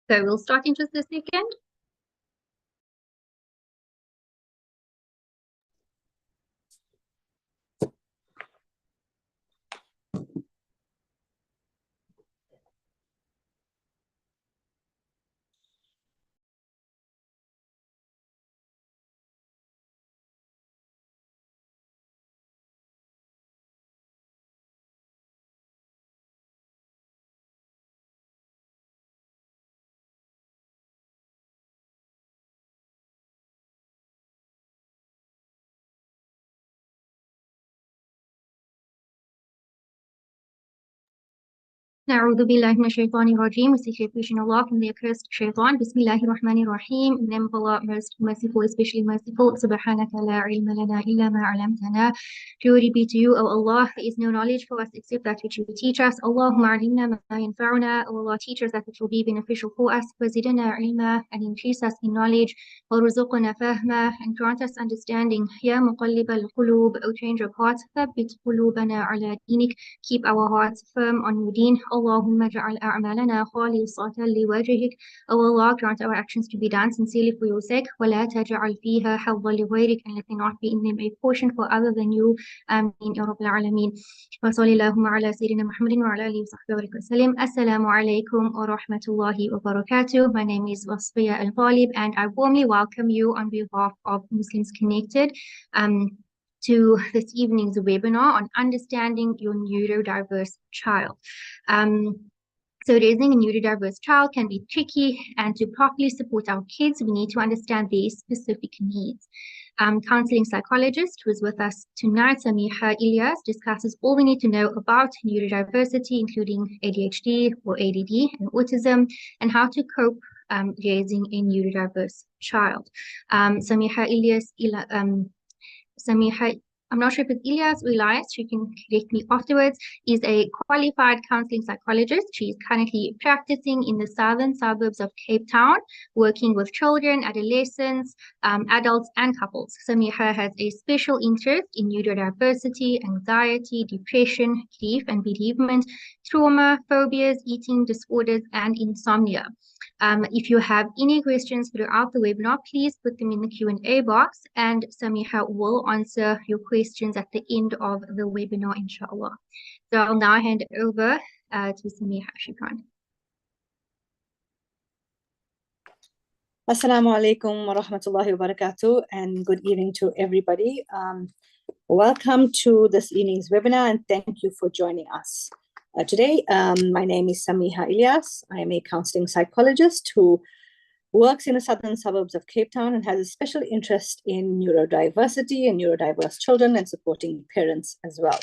So we'll start in just a second. نعوذ بالله من الشيطان الرجيم. We seek refuge in Allah from the accursed shaitan. Bismillahir Rahmanir Rahim. In the name of Allah, most merciful, especially merciful. Subhanaka la ilma lana illa ma 'allamtana. Glory be to you, O Allah. There is no knowledge for us except that which you teach us. Allahumma 'allimna ma yanfa'una. O Allah, teach us that which will be beneficial for us. Wazidna ilma, and increase us in knowledge. Warzuqna fahma, and grant us understanding. Ya muqallib al-qulub, O change of hearts. Thabbit qulubana ala dinik. Keep our hearts firm on your deen. Allahumma ja'al a'malana khalisatan liwajhik. O Allah, grant our actions to be done sincerely for your sake. Wa la taj'al fiha haddan lighayrik, and let there not be in them a portion for other than you. Ameen ya Rabbil Alameen. Wa sallallahu ala Sayyidina Muhammadin wa ala alihi wa sahbihi wa sallam. Assalamu alaikum wa rahmatullahi wa barakatuh. My name is Wasfiya Al-Ghalib, and I warmly welcome you on behalf of Muslims Connected to this evening's webinar on understanding your neurodiverse child. So raising a neurodiverse child can be tricky, and to properly support our kids, we need to understand their specific needs. Counseling psychologist who is with us tonight, Sameeha Elias, discusses all we need to know about neurodiversity, including ADHD or ADD and autism, and how to cope raising a neurodiverse child. Sameeha Elias, Sameeha, I'm not sure if it's Elias or Elias, she can correct me afterwards, is a qualified counseling psychologist. She is currently practicing in the southern suburbs of Cape Town, working with children, adolescents, adults, and couples. Sameeha has a special interest in neurodiversity, anxiety, depression, grief and bereavement, trauma, phobias, eating disorders, and insomnia. If you have any questions throughout the webinar, please put them in the Q&A box, and Sameeha will answer your questions at the end of the webinar, inshallah. So I'll now hand over to Sameeha. Shukran. Assalamu alaikum wa rahmatullahi wa barakatuh, and good evening to everybody. Welcome to this evening's webinar, and thank you for joining us. Today, my name is Sameeha Elias. I am a counseling psychologist who works in the southern suburbs of Cape Town and has a special interest in neurodiversity and neurodiverse children and supporting parents as well.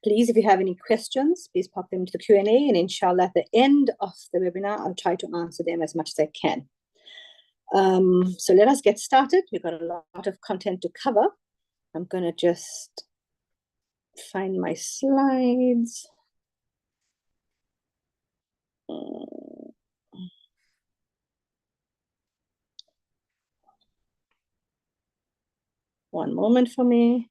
Please, if you have any questions, please pop them to the Q&A, and inshallah at the end of the webinar, I'll try to answer them as much as I can. So let us get started. We've got a lot of content to cover. I'm going to just find my slides. One moment for me.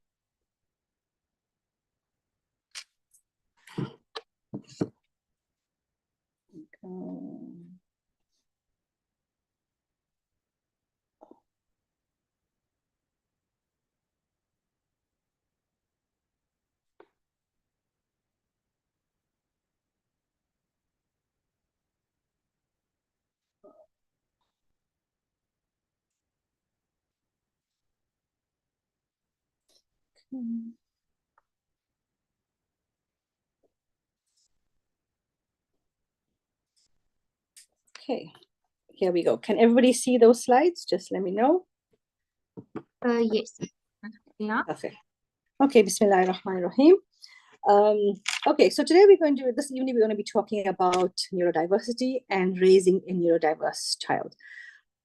Okay, here we go. Can everybody see those slides? Just let me know. Yes. Yeah. Perfect. Okay, Bismillahir Rahmanir Rahim. Okay, so today this evening we're going to be talking about neurodiversity and raising a neurodiverse child.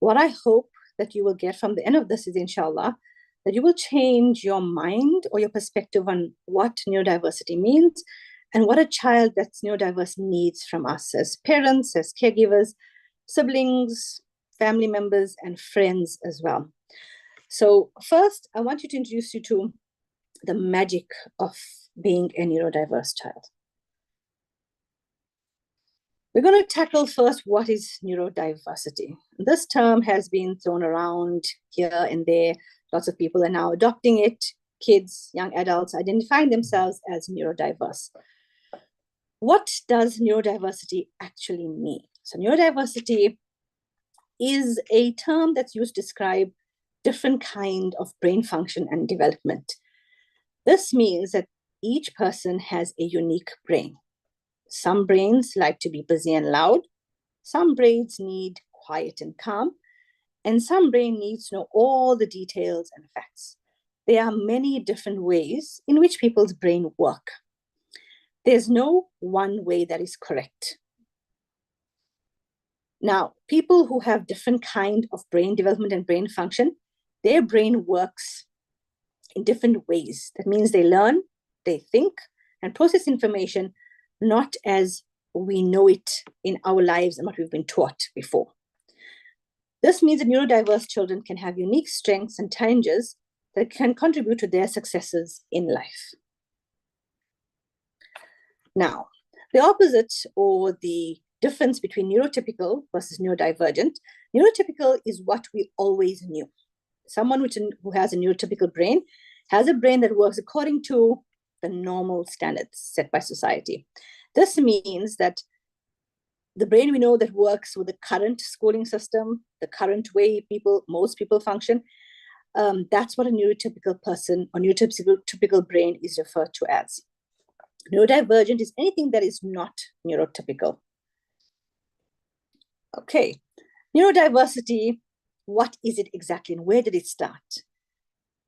What I hope that you will get from the end of this is, inshallah, that you will change your mind or your perspective on what neurodiversity means and what a child that's neurodiverse needs from us as parents, as caregivers, siblings, family members, and friends as well. So first, I want you to introduce you to the magic of being a neurodiverse child. We're going to tackle first what is neurodiversity. This term has been thrown around here and there. Lots of people are now adopting it. Kids, young adults identifying themselves as neurodiverse. What does neurodiversity actually mean? So neurodiversity is a term that's used to describe different kind of brain function and development. This means that each person has a unique brain. Some brains like to be busy and loud. Some brains need quiet and calm. And some brain needs to know all the details and facts. There are many different ways in which people's brain work. There's no one way that is correct. Now, people who have different kind of brain development and brain function, their brain works in different ways. That means they learn, they think, and process information not as we know it in our lives and what we've been taught before. This means that neurodiverse children can have unique strengths and challenges that can contribute to their successes in life. Now, the opposite or the difference between neurotypical versus neurodivergent, neurotypical is what we always knew. Someone who has a neurotypical brain has a brain that works according to the normal standards set by society. This means that the brain we know that works with the current schooling system, the current way most people function, that's what a neurotypical person or neurotypical brain is referred to as. Neurodivergent is anything that is not neurotypical. Okay, neurodiversity, what is it exactly and where did it start?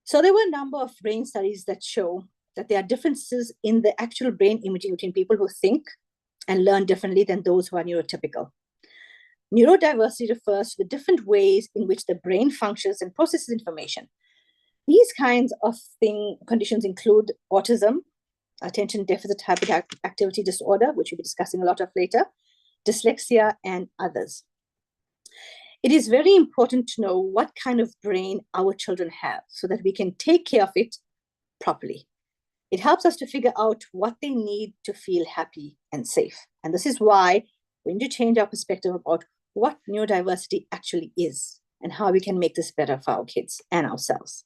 So there were a number of brain studies that show that there are differences in the actual brain imaging between people who think and learn differently than those who are neurotypical. Neurodiversity refers to the different ways in which the brain functions and processes information. These kinds of conditions include autism, attention deficit hyperactivity disorder, which we'll be discussing a lot of later, dyslexia, and others. It is very important to know what kind of brain our children have so that we can take care of it properly. It helps us to figure out what they need to feel happy and safe. And this is why we need to change our perspective about what neurodiversity actually is and how we can make this better for our kids and ourselves.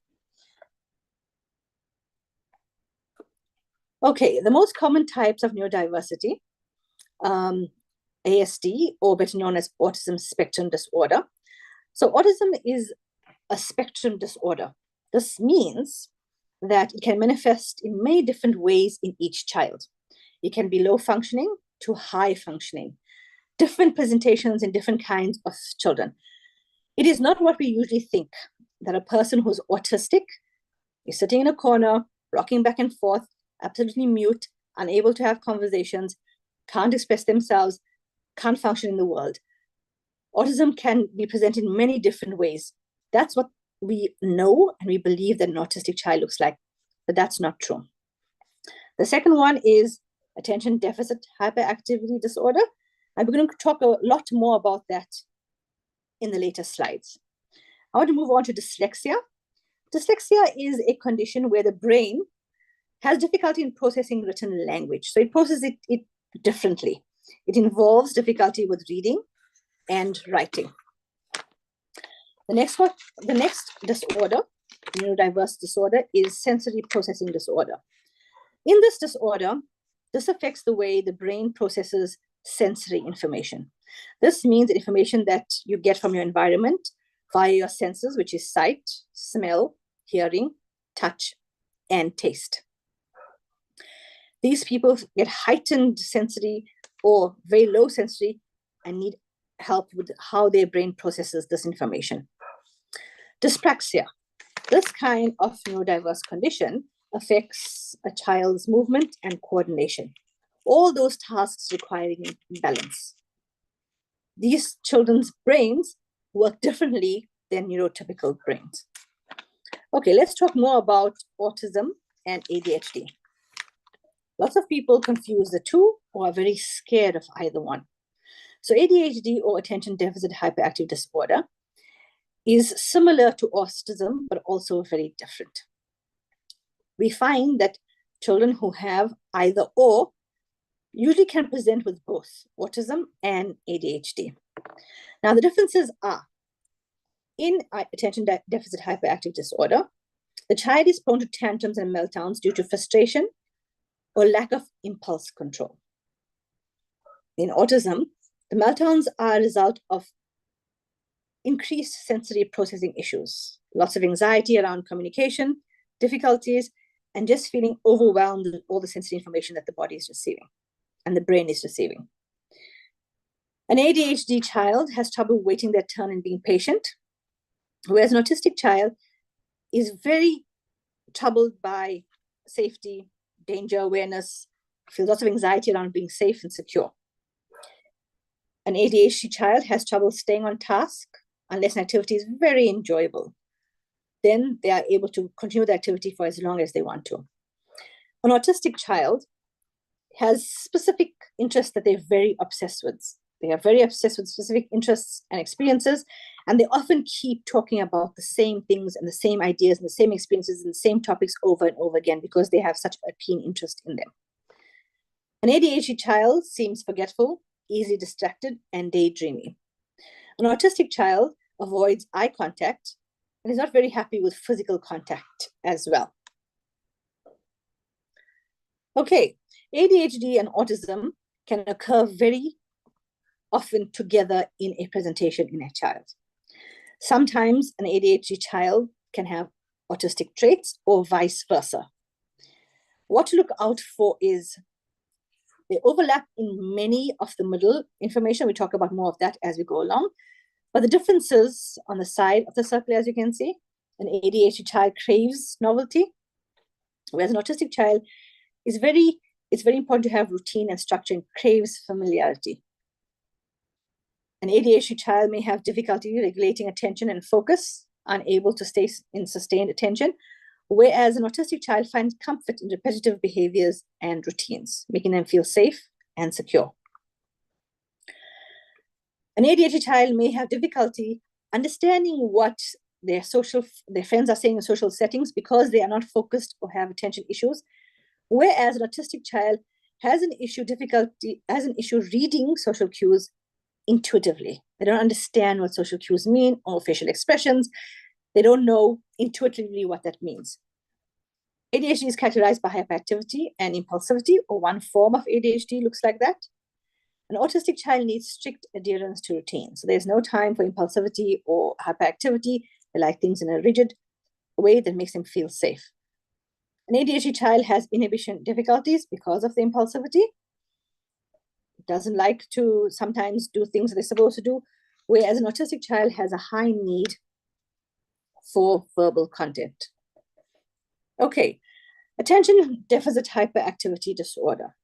Okay, the most common types of neurodiversity, ASD, or better known as autism spectrum disorder. So autism is a spectrum disorder. This means that it can manifest in many different ways in each child. It can be low functioning to high functioning, different presentations in different kinds of children. It is not what we usually think, that a person who's autistic is sitting in a corner, rocking back and forth, absolutely mute, unable to have conversations, can't express themselves, can't function in the world. Autism can be presented in many different ways. That's what we know and we believe that an autistic child looks like, but that's not true. The second one is attention deficit hyperactivity disorder. I'm going to talk a lot more about that in the later slides. I want to move on to dyslexia. Dyslexia is a condition where the brain has difficulty in processing written language. So it processes it differently. It involves difficulty with reading and writing. The next disorder, neurodiverse disorder, is sensory processing disorder. In this disorder, this affects the way the brain processes sensory information. This means the information that you get from your environment via your senses, which is sight, smell, hearing, touch, and taste. These people get heightened sensory or very low sensory and need help with how their brain processes this information. Dyspraxia. This kind of neurodiverse condition affects a child's movement and coordination. All those tasks requiring balance. These children's brains work differently than neurotypical brains. Okay, let's talk more about autism and ADHD. Lots of people confuse the two or are very scared of either one. So ADHD, or attention deficit hyperactive disorder, is similar to autism, but also very different. We find that children who have either or usually can present with both autism and ADHD. Now, the differences are, in attention deficit hyperactive disorder, the child is prone to tantrums and meltdowns due to frustration or lack of impulse control. In autism, the meltdowns are a result of increased sensory processing issues, lots of anxiety around communication, difficulties, and just feeling overwhelmed with all the sensory information that the body is receiving and the brain is receiving. An ADHD child has trouble waiting their turn and being patient, whereas an autistic child is very troubled by safety, danger awareness, feels lots of anxiety around being safe and secure. An ADHD child has trouble staying on task unless an activity is very enjoyable. Then they are able to continue the activity for as long as they want to. An autistic child has specific interests that they're very obsessed with. They are very obsessed with specific interests and experiences, and they often keep talking about the same things and the same ideas and the same experiences and the same topics over and over again because they have such a keen interest in them. An ADHD child seems forgetful, easily distracted, and daydreamy. An autistic child avoids eye contact and is not very happy with physical contact as well. Okay, ADHD and autism can occur very often together in a presentation in a child. Sometimes an ADHD child can have autistic traits or vice versa. What to look out for is they overlap in many of the middle information. We talk about more of that as we go along. But the differences on the side of the circle, as you can see, an ADHD child craves novelty, whereas an autistic child it's very important to have routine and structure and craves familiarity. An ADHD child may have difficulty regulating attention and focus, unable to stay in sustained attention, whereas an autistic child finds comfort in repetitive behaviors and routines, making them feel safe and secure. An ADHD child may have difficulty understanding what their friends are saying in social settings because they are not focused or have attention issues, whereas an autistic child has an issue reading social cues intuitively. They don't understand what social cues mean or facial expressions. They don't know intuitively what that means. ADHD is characterized by hyperactivity and impulsivity, or one form of ADHD looks like that. An autistic child needs strict adherence to routine. So there's no time for impulsivity or hyperactivity. They like things in a rigid way that makes them feel safe. An ADHD child has inhibition difficulties because of the impulsivity. Doesn't like to sometimes do things that they're supposed to do, whereas an autistic child has a high need for verbal content. Okay, attention deficit hyperactivity disorder.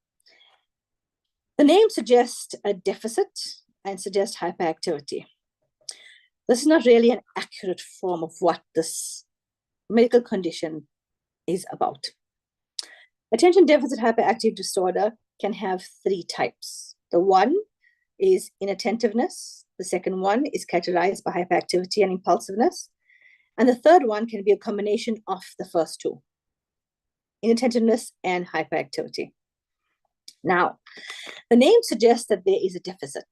The name suggests a deficit and suggests hyperactivity. This is not really an accurate form of what this medical condition is about. Attention deficit hyperactive disorder can have three types. The one is inattentiveness. The second one is characterized by hyperactivity and impulsiveness. And the third one can be a combination of the first two, inattentiveness and hyperactivity. Now, the name suggests that there is a deficit,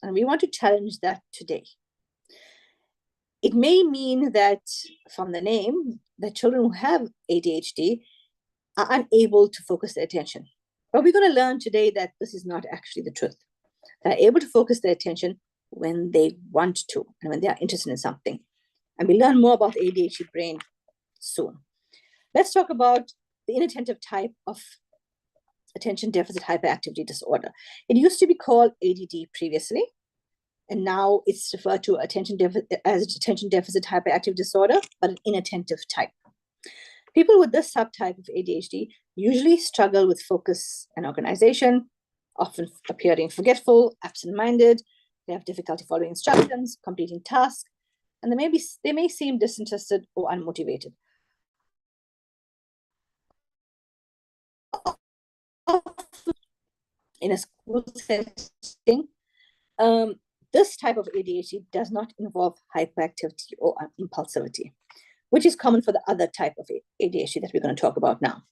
and we want to challenge that today. It may mean that from the name, that children who have ADHD are unable to focus their attention. But we're going to learn today that this is not actually the truth. They're able to focus their attention when they want to and when they are interested in something. And we'll learn more about the ADHD brain soon. Let's talk about the inattentive type of attention deficit hyperactivity disorder. It used to be called ADD previously, and now it's referred to as attention deficit hyperactive disorder, but an inattentive type. People with this subtype of ADHD usually struggle with focus and organization, often appearing forgetful, absent-minded. They have difficulty following instructions, completing tasks, and they may seem disinterested or unmotivated. In a school setting, this type of ADHD does not involve hyperactivity or impulsivity, which is common for the other type of ADHD that we're going to talk about now.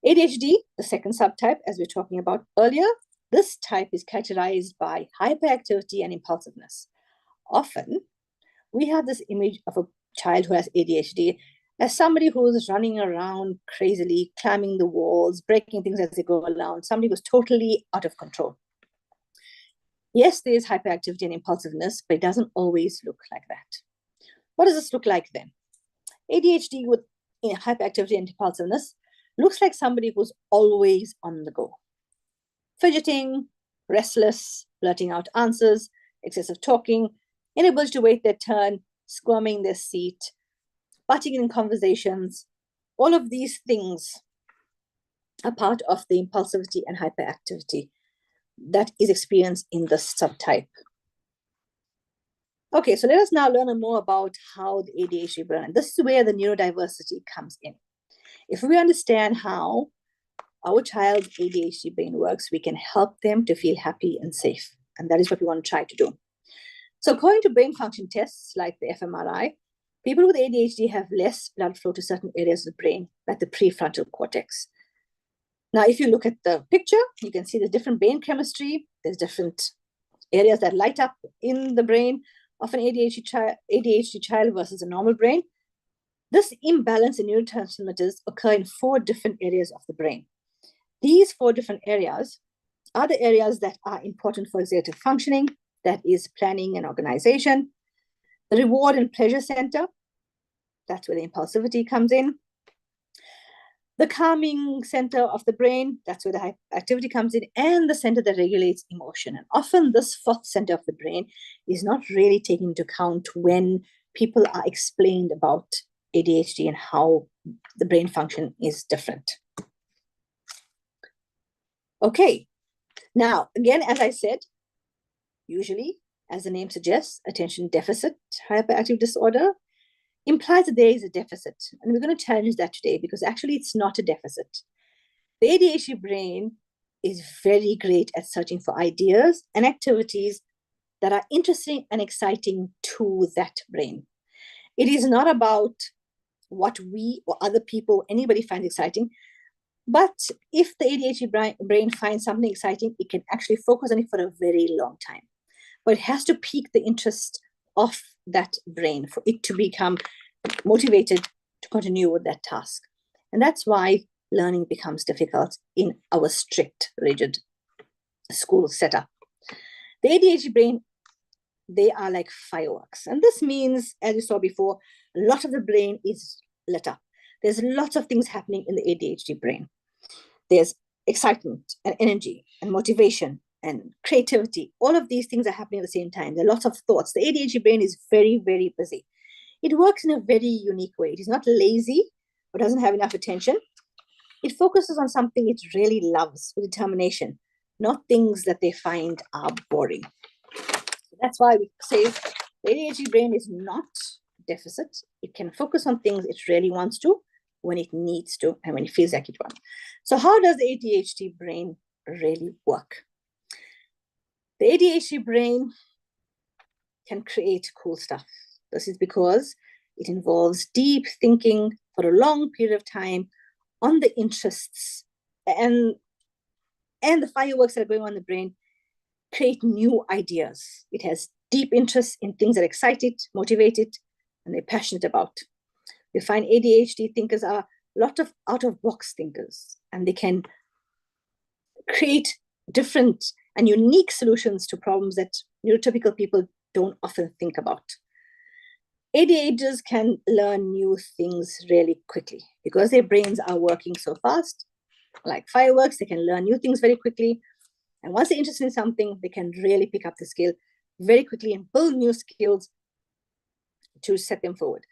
ADHD, the second subtype, as we were talking about earlier, this type is characterized by hyperactivity and impulsiveness. Often, we have this image of a child who has ADHD as somebody who's running around crazily, climbing the walls, breaking things as they go along, somebody who's totally out of control. Yes, there is hyperactivity and impulsiveness, but it doesn't always look like that. What does this look like then? ADHD with hyperactivity and impulsiveness looks like somebody who's always on the go. Fidgeting, restless, blurting out answers, excessive talking, inability to wait their turn, squirming in their seat, butting in conversations. All of these things are part of the impulsivity and hyperactivity that is experienced in this subtype. Okay, so let us now learn more about how the ADHD brain, this is where the neurodiversity comes in. If we understand how our child's ADHD brain works, we can help them to feel happy and safe. And that is what we want to try to do. So according to brain function tests like the fMRI, people with ADHD have less blood flow to certain areas of the brain, like the prefrontal cortex. Now, if you look at the picture, you can see there's different brain chemistry. There's different areas that light up in the brain of an ADHD child versus a normal brain. This imbalance in neurotransmitters occur in 4 different areas of the brain. These 4 different areas are the areas that are important for executive functioning, that is planning and organization. The reward and pleasure center, that's where the impulsivity comes in. The calming center of the brain, that's where the hyperactivity comes in, and the center that regulates emotion. And often this 4th center of the brain is not really taken into account when people are explained about ADHD and how the brain function is different. Okay, now, again, as I said, usually, as the name suggests, attention deficit hyperactive disorder implies that there is a deficit. And we're going to challenge that today because actually it's not a deficit. The ADHD brain is very great at searching for ideas and activities that are interesting and exciting to that brain. It is not about what we or other people, anybody finds exciting. But if the ADHD brain finds something exciting, it can actually focus on it for a very long time. But it has to pique the interest of that brain for it to become motivated to continue with that task. And that's why learning becomes difficult in our strict, rigid school setup. The ADHD brain, they are like fireworks. And this means, as you saw before, a lot of the brain is lit up. There's lots of things happening in the ADHD brain. There's excitement and energy and motivation and creativity. All of these things are happening at the same time. There are lots of thoughts. The ADHD brain is very, very busy. It works in a very unique way. It is not lazy or doesn't have enough attention. It focuses on something it really loves with determination, not things that they find are boring. That's why we say the ADHD brain is not deficit. It can focus on things it really wants to, when it needs to, and when it feels like it wants. So how does the ADHD brain really work? The ADHD brain can create cool stuff. This is because it involves deep thinking for a long period of time on the interests, and the fireworks that are going on in the brain create new ideas. It has deep interest in things that excite it, motivate it, and they're passionate about. We find ADHD thinkers are a lot of out-of-box thinkers, and they can create different and unique solutions to problems that neurotypical people don't often think about. ADHDers can learn new things really quickly because their brains are working so fast. Like fireworks, they can learn new things very quickly. And once they're interested in something, they can really pick up the skill very quickly and build new skills to set them forward.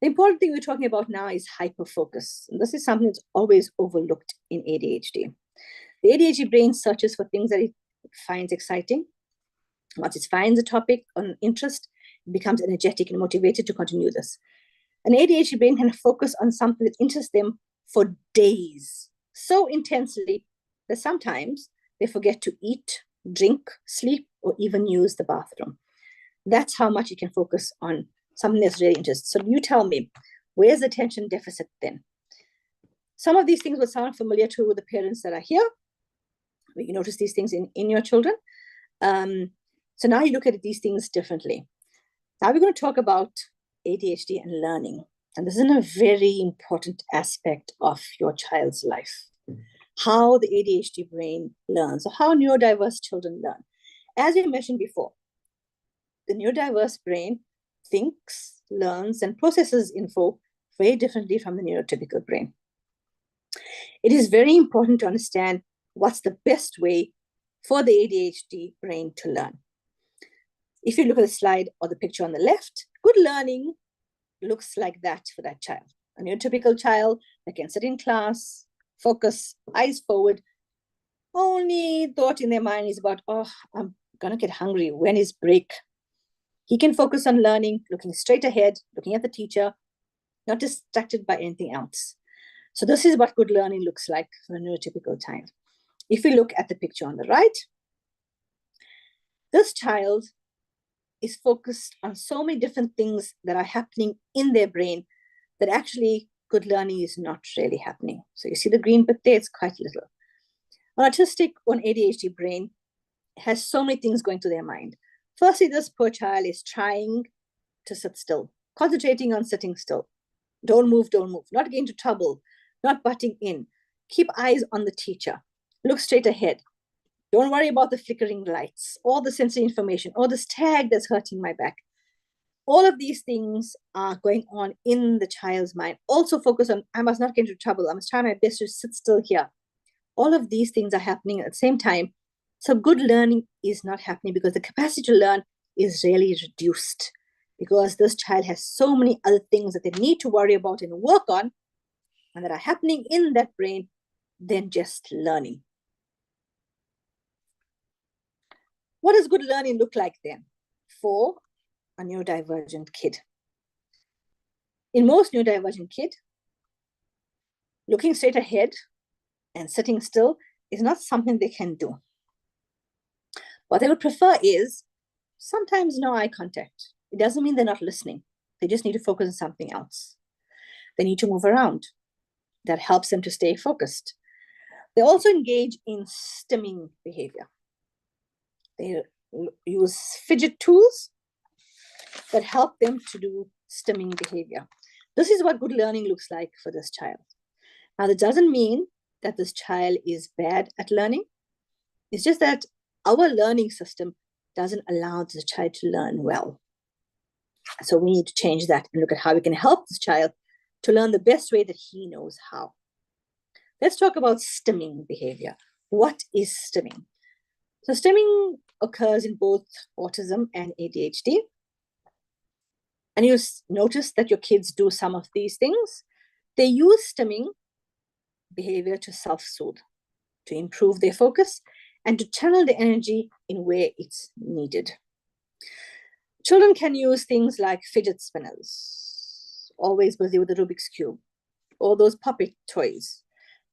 The important thing we're talking about now is hyperfocus. And this is something that's always overlooked in ADHD. The ADHD brain searches for things that it finds exciting. Once it finds a topic or an interest, it becomes energetic and motivated to continue this. An ADHD brain can focus on something that interests them for days, so intensely that sometimes they forget to eat, drink, sleep, or even use the bathroom. That's how much you can focus on something that's really interesting. So you tell me, where's the attention deficit then? Some of these things will sound familiar to the parents that are here. You notice these things in your children. So now you look at these things differently. Now we're going to talk about ADHD and learning. And this is a very important aspect of your child's life. How the ADHD brain learns, or how neurodiverse children learn. As we mentioned before, the neurodiverse brain thinks, learns, and processes info very differently from the neurotypical brain. It is very important to understand what's the best way for the ADHD brain to learn. If you look at the slide or the picture on the left, good learning looks like that for that child. A neurotypical child that can sit in class, focus, eyes forward, only thought in their mind is about, oh, I'm gonna get hungry. When is break? He can focus on learning, looking straight ahead, looking at the teacher, not distracted by anything else. So this is what good learning looks like for a neurotypical child. If we look at the picture on the right, this child is focused on so many different things that are happening in their brain that actually good learning is not really happening. So you see the green bit there, it's quite little. An autistic or an ADHD brain has so many things going through their mind. Firstly, this poor child is trying to sit still, concentrating on sitting still. Don't move, not get into trouble, not butting in. Keep eyes on the teacher. Look straight ahead. Don't worry about the flickering lights, or the sensory information, or this tag that's hurting my back. All of these things are going on in the child's mind. Also focus on, I must not get into trouble. I must try my best to sit still here. All of these things are happening at the same time. So good learning is not happening because the capacity to learn is really reduced, because this child has so many other things that they need to worry about and work on, and that are happening in that brain than just learning. What does good learning look like then for a neurodivergent kid? In most neurodivergent kid, looking straight ahead and sitting still is not something they can do. What they would prefer is sometimes no eye contact. It doesn't mean they're not listening. They just need to focus on something else. They need to move around. That helps them to stay focused. They also engage in stimming behavior. They use fidget tools that help them to do stimming behavior. This is what good learning looks like for this child. Now, that doesn't mean that this child is bad at learning. It's just that our learning system doesn't allow the child to learn well. So we need to change that and look at how we can help this child to learn the best way that he knows how. Let's talk about stimming behavior. What is stimming? So stimming occurs in both autism and ADHD. And you notice that your kids do some of these things. They use stimming behavior to self-soothe, to improve their focus, and to channel the energy in where it's needed. Children can use things like fidget spinners, always busy with the Rubik's Cube, or those puppet toys.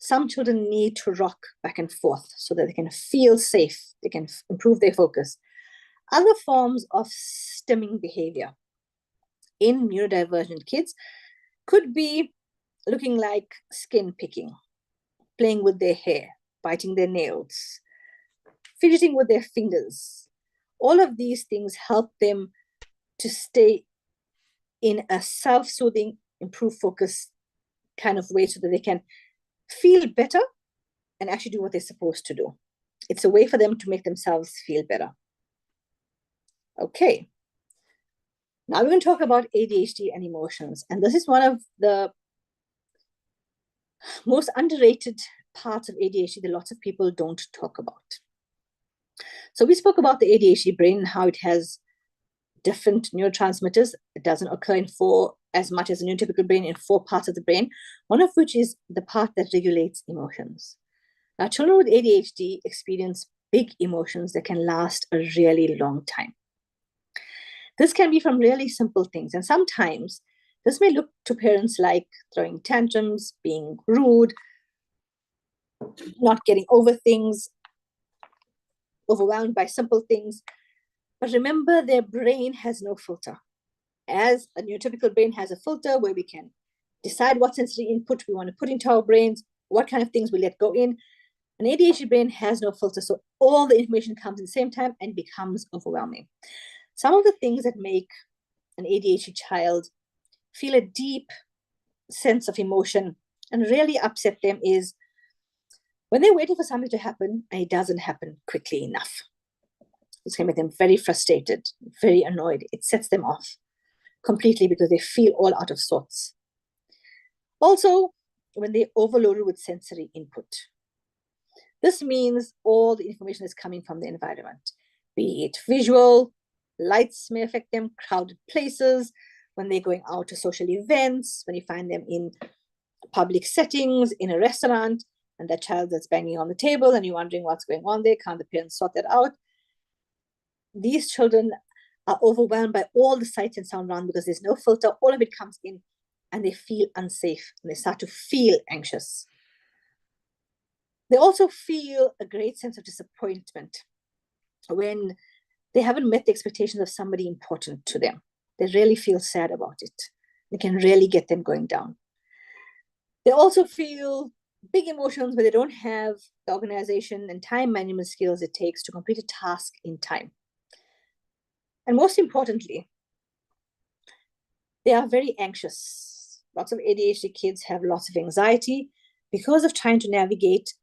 Some children need to rock back and forth so that they can feel safe, they can improve their focus. Other forms of stimming behavior in neurodivergent kids could be looking like skin picking, playing with their hair, biting their nails, fidgeting with their fingers. All of these things help them to stay in a self-soothing, improve focus kind of way so that they can feel better and actually do what they're supposed to do. It's a way for them to make themselves feel better. Okay. Now we're going to talk about ADHD and emotions. And this is one of the most underrated parts of ADHD that lots of people don't talk about. So we spoke about the ADHD brain and how it has different neurotransmitters. It doesn't occur in four as much as a neurotypical brain, in 4 parts of the brain, one of which is the part that regulates emotions. Now, children with ADHD experience big emotions that can last a really long time. This can be from really simple things, and sometimes this may look to parents like throwing tantrums, being rude, not getting over things, overwhelmed by simple things. But remember, their brain has no filter. As a neurotypical brain has a filter where we can decide what sensory input we want to put into our brains, what kind of things we let go in. An ADHD brain has no filter, so all the information comes at the same time and becomes overwhelming. Some of the things that make an ADHD child feel a deep sense of emotion and really upset them is when they're waiting for something to happen and it doesn't happen quickly enough. It's going to make them very frustrated, very annoyed. It sets them off completely because they feel all out of sorts. Also, when they're overloaded with sensory input. This means all the information is coming from the environment, be it visual, lights may affect them, crowded places, when they're going out to social events, when you find them in public settings, in a restaurant, and that child that's banging on the table and you're wondering what's going on there, can't the parents sort that out? These children are overwhelmed by all the sights and sound around because there's no filter, all of it comes in and they feel unsafe and they start to feel anxious. They also feel a great sense of disappointment when they haven't met the expectations of somebody important to them. They really feel sad about it. It can really get them going down. They also feel big emotions when they don't have the organization and time management skills it takes to complete a task in time. And most importantly, they are very anxious. Lots of ADHD kids have lots of anxiety because of trying to navigate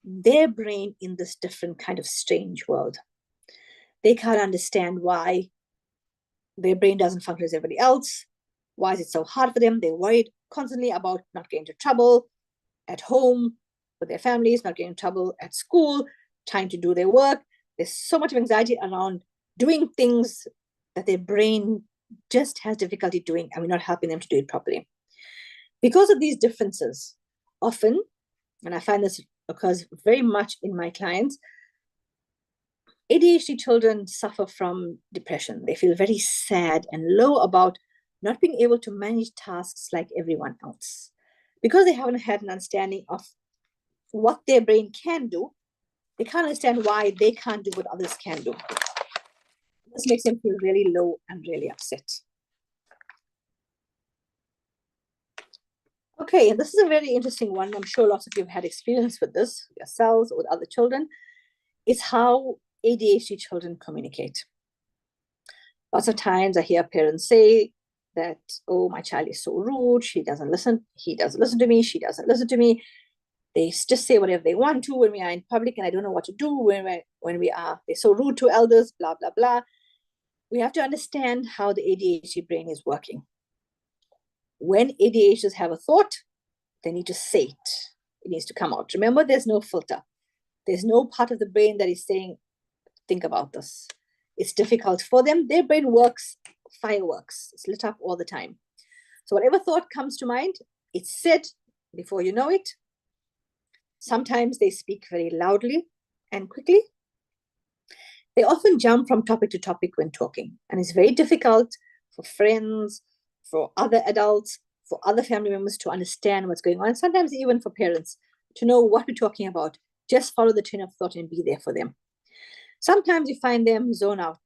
their brain in this different kind of strange world. They can't understand why their brain doesn't function as everybody else. Why is it so hard for them? They're worried constantly about not getting into trouble at home with their families, not getting in trouble at school, trying to do their work. There's so much of anxiety around doing things that their brain just has difficulty doing, and we're not helping them to do it properly. Because of these differences, often, and I find this occurs very much in my clients, ADHD children suffer from depression. They feel very sad and low about not being able to manage tasks like everyone else. Because they haven't had an understanding of what their brain can do, they can't understand why they can't do what others can do. This makes them feel really low and really upset. Okay, and this is a very interesting one. I'm sure lots of you have had experience with this yourselves or with other children. It's how ADHD children communicate. Lots of times I hear parents say that, oh, my child is so rude, she doesn't listen, he doesn't listen to me, she doesn't listen to me. They just say whatever they want to when we are in public, and I don't know what to do when we are, they're so rude to elders, blah, blah, blah. We have to understand how the ADHD brain is working. When ADHDs have a thought, they need to say it. It needs to come out. Remember, there's no filter. There's no part of the brain that is saying, think about this. It's difficult for them. Their brain works fireworks. It's lit up all the time. So whatever thought comes to mind, it's said before you know it. Sometimes they speak very loudly and quickly. They often jump from topic to topic when talking. And it's very difficult for friends, for other adults, for other family members to understand what's going on. Sometimes even for parents to know what we're talking about. Just follow the train of thought and be there for them. Sometimes you find them zone out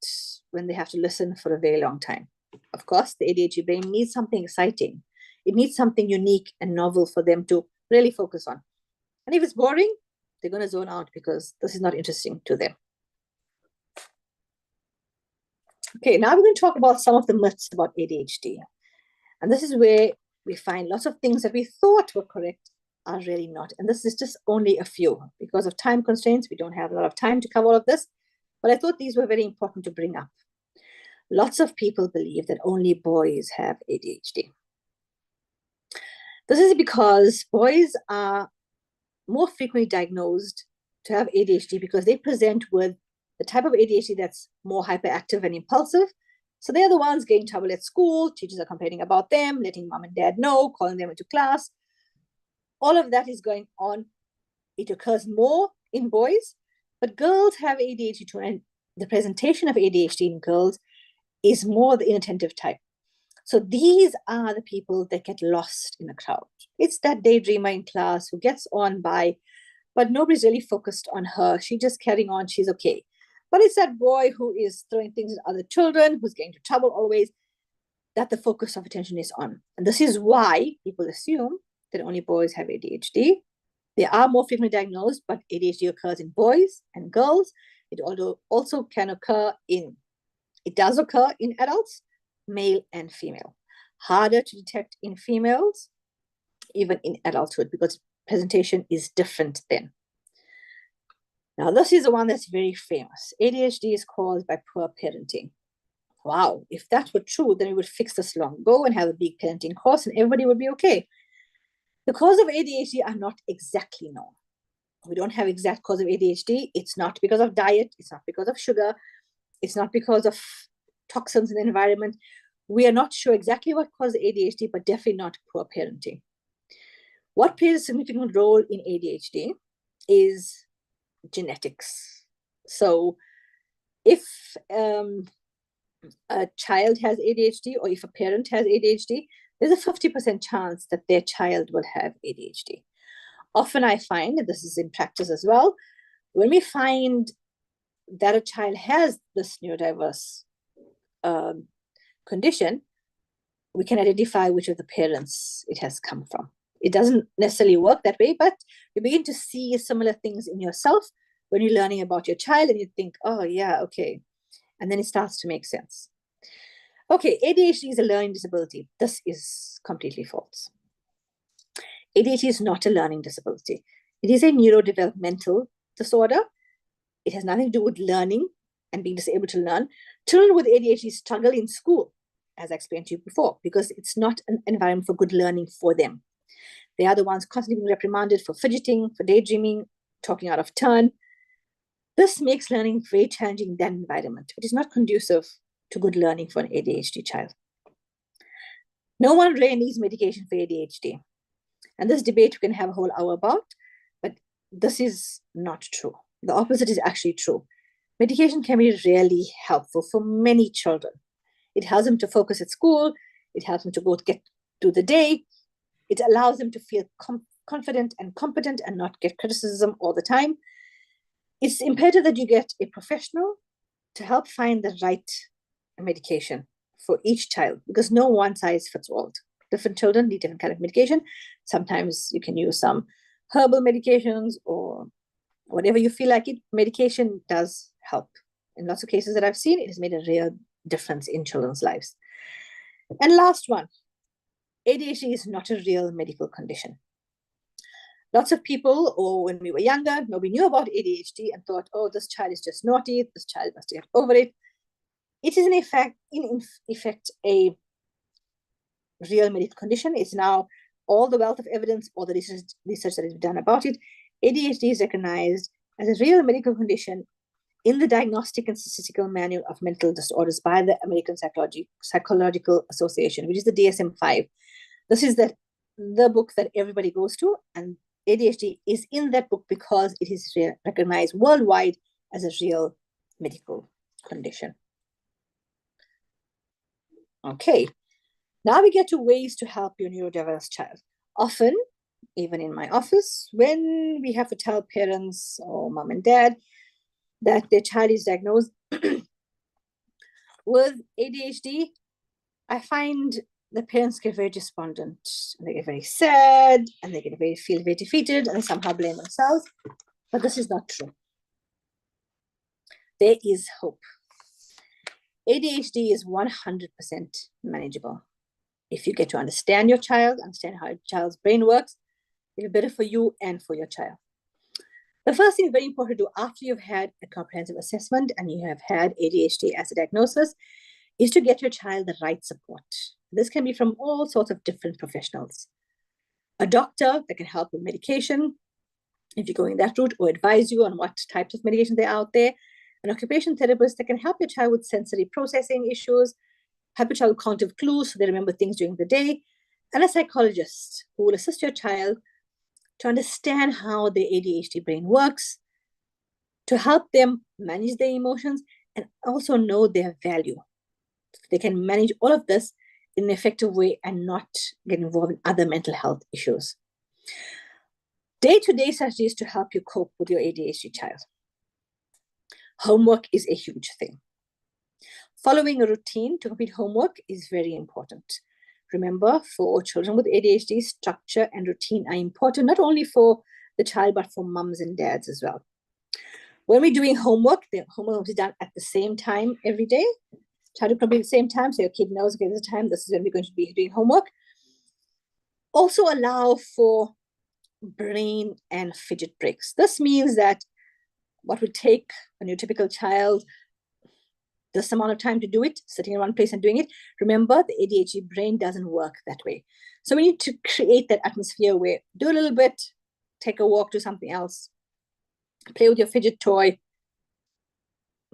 when they have to listen for a very long time. Of course, the ADHD brain needs something exciting. It needs something unique and novel for them to really focus on. And if it's boring, they're going to zone out because this is not interesting to them. Okay, now we're going to talk about some of the myths about ADHD. And this is where we find lots of things that we thought were correct are really not. And this is just only a few. Because of time constraints, we don't have a lot of time to cover all of this. But I thought these were very important to bring up. Lots of people believe that only boys have ADHD. This is because boys are more frequently diagnosed to have ADHD because they present with the type of ADHD that's more hyperactive and impulsive. So they're the ones getting trouble at school. Teachers are complaining about them, letting mom and dad know, calling them into class. All of that is going on. It occurs more in boys, but girls have ADHD too. And the presentation of ADHD in girls is more the inattentive type. So these are the people that get lost in a crowd. It's that daydreamer in class who gets on by, but nobody's really focused on her. She's just carrying on. She's okay. But it's that boy who is throwing things at other children, who's getting into trouble always. that the focus of attention is on. And this is why people assume that only boys have ADHD. They are more frequently diagnosed, but ADHD occurs in boys and girls. It also can occur in, it does occur in adults, male and female. Harder to detect in females, even in adulthood, because presentation is different then. Now, this is the one that's very famous. ADHD is caused by poor parenting. Wow, if that were true, then we would fix this long ago and have a big parenting course and everybody would be okay. The cause of ADHD are not exactly known. We don't have exact cause of ADHD. It's not because of diet. It's not because of sugar. It's not because of toxins in the environment. We are not sure exactly what causes ADHD, but definitely not poor parenting. What plays a significant role in ADHD is genetics. So if a child has ADHD or if a parent has ADHD, there's a 50% chance that their child will have ADHD. Often I find, and this is in practice as well, when we find that a child has this neurodiverse condition, we can identify which of the parents it has come from. It doesn't necessarily work that way, but you begin to see similar things in yourself when you're learning about your child and you think, oh yeah, okay. And then it starts to make sense. Okay, ADHD is a learning disability. This is completely false. ADHD is not a learning disability. It is a neurodevelopmental disorder. It has nothing to do with learning and being disabled to learn. Children with ADHD struggle in school, as I explained to you before, because it's not an environment for good learning for them. They are the ones constantly being reprimanded for fidgeting, for daydreaming, talking out of turn. This makes learning very challenging in that environment. It is not conducive to good learning for an ADHD child. No one really needs medication for ADHD. And this debate we can have a whole hour about, but this is not true. The opposite is actually true. Medication can be really helpful for many children. It helps them to focus at school. It helps them to get through the day. It allows them to feel confident and competent and not get criticism all the time. It's imperative that you get a professional to help find the right medication for each child, because no one size fits all. Different children need different kind of medication. Sometimes you can use some herbal medications or whatever you feel like it. Medication does help. In lots of cases that I've seen, it has made a real difference in children's lives. And last one, ADHD is not a real medical condition. Lots of people, or when we were younger, nobody knew about ADHD and thought, oh, this child is just naughty, this child must get over it. It is in effect a real medical condition. It's now all the wealth of evidence, all the research that is done about it. ADHD is recognized as a real medical condition in the Diagnostic and Statistical Manual of Mental Disorders by the American Psychological Association, which is the DSM-5. This is the book that everybody goes to, and ADHD is in that book because it is recognized worldwide as a real medical condition. Okay, now we get to ways to help your neurodiverse child. Often, even in my office, when we have to tell parents or mom and dad that their child is diagnosed with ADHD, I find the parents get very despondent, and they get very sad, and they feel very defeated, and they somehow blame themselves. But this is not true. There is hope. ADHD is 100% manageable. If you get to understand your child, understand how your child's brain works, it'll be better for you and for your child. The first thing is very important to do after you've had a comprehensive assessment and you have had ADHD as a diagnosis is to get your child the right support. This can be from all sorts of different professionals. A doctor that can help with medication, if you're going that route, or advise you on what types of medication there are out there. An occupational therapist that can help your child with sensory processing issues, help your child with cognitive clues so they remember things during the day, and a psychologist who will assist your child to understand how the ADHD brain works, to help them manage their emotions and also know their value. They can manage all of this in an effective way and not get involved in other mental health issues. Day-to-day strategies to help you cope with your ADHD child. Homework is a huge thing. Following a routine to complete homework is very important. Remember, for children with ADHD, structure and routine are important, not only for the child, but for mums and dads as well. When we're doing homework, the homework will be done at the same time every day. Try to complete at the same time, so your kid knows, okay, this is the time, this is when we're going to be doing homework. Also allow for brain and fidget breaks. This means that what would take a neurotypical child this amount of time to do it, sitting in one place and doing it. Remember, the ADHD brain doesn't work that way. So we need to create that atmosphere where do a little bit, take a walk, do something else, play with your fidget toy,